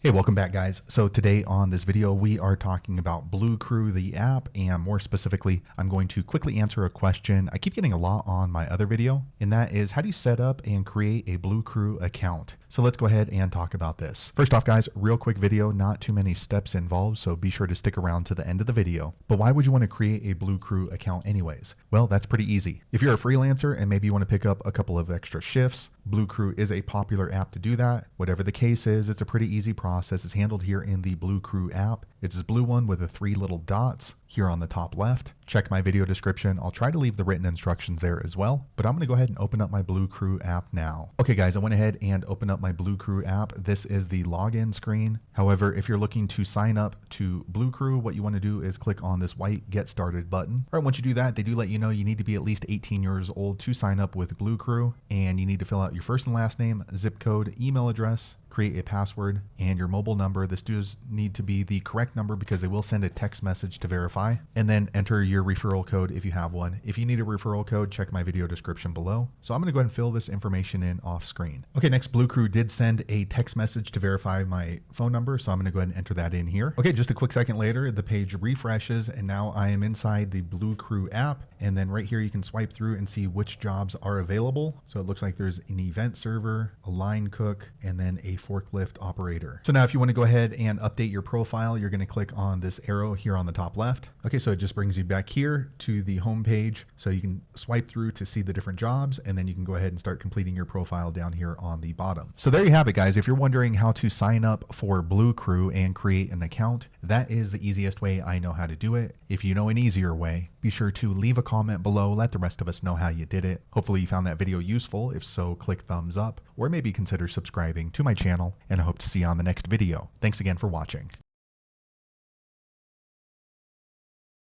Hey, welcome back guys. So today on this video, we are talking about BlueCrew, the app, and more specifically, I'm going to quickly answer a question I keep getting a lot on my other video, and that is how do you set up and create a BlueCrew account? So let's go ahead and talk about this. First off guys, real quick video, not too many steps involved, so be sure to stick around to the end of the video. But why would you want to create a BlueCrew account anyways? Well, that's pretty easy. If you're a freelancer and maybe you want to pick up a couple of extra shifts, BlueCrew is a popular app to do that. Whatever the case is, it's a pretty easy process. It's handled here in the BlueCrew app. It's this blue one with the three little dots here on the top left. Check my video description. I'll try to leave the written instructions there as well, but I'm going to go ahead and open up my BlueCrew app now. Okay guys, I went ahead and opened up my BlueCrew app. This is the login screen. However, if you're looking to sign up to BlueCrew, what you want to do is click on this white Get Started button. All right, once you do that, they do let you know you need to be at least 18 years old to sign up with BlueCrew, and you need to fill out your first and last name, zip code, email address, create a password, and your mobile number. This does need to be the correct number because they will send a text message to verify, and then enter your referral code if you have one. If you need a referral code, check my video description below. So I'm going to go ahead and fill this information in off screen. Okay, next, BlueCrew did send a text message to verify my phone number, so I'm going to go ahead and enter that in here. Okay, just a quick second later, the page refreshes, and now I am inside the BlueCrew app. And then right here, you can swipe through and see which jobs are available. So it looks like there's an event server, a line cook, and then a forklift operator. So now if you want to go ahead and update your profile, you're going to click on this arrow here on the top left. Okay, so it just brings you back here to the home page. So you can swipe through to see the different jobs, and then you can go ahead and start completing your profile down here on the bottom. So there you have it guys. If you're wondering how to sign up for BlueCrew and create an account, that is the easiest way I know how to do it. If you know an easier way, be sure to leave a comment below. Let the rest of us know how you did it. Hopefully you found that video useful. If so, click thumbs up or maybe consider subscribing to my channel, and I hope to see you on the next video. Thanks again for watching.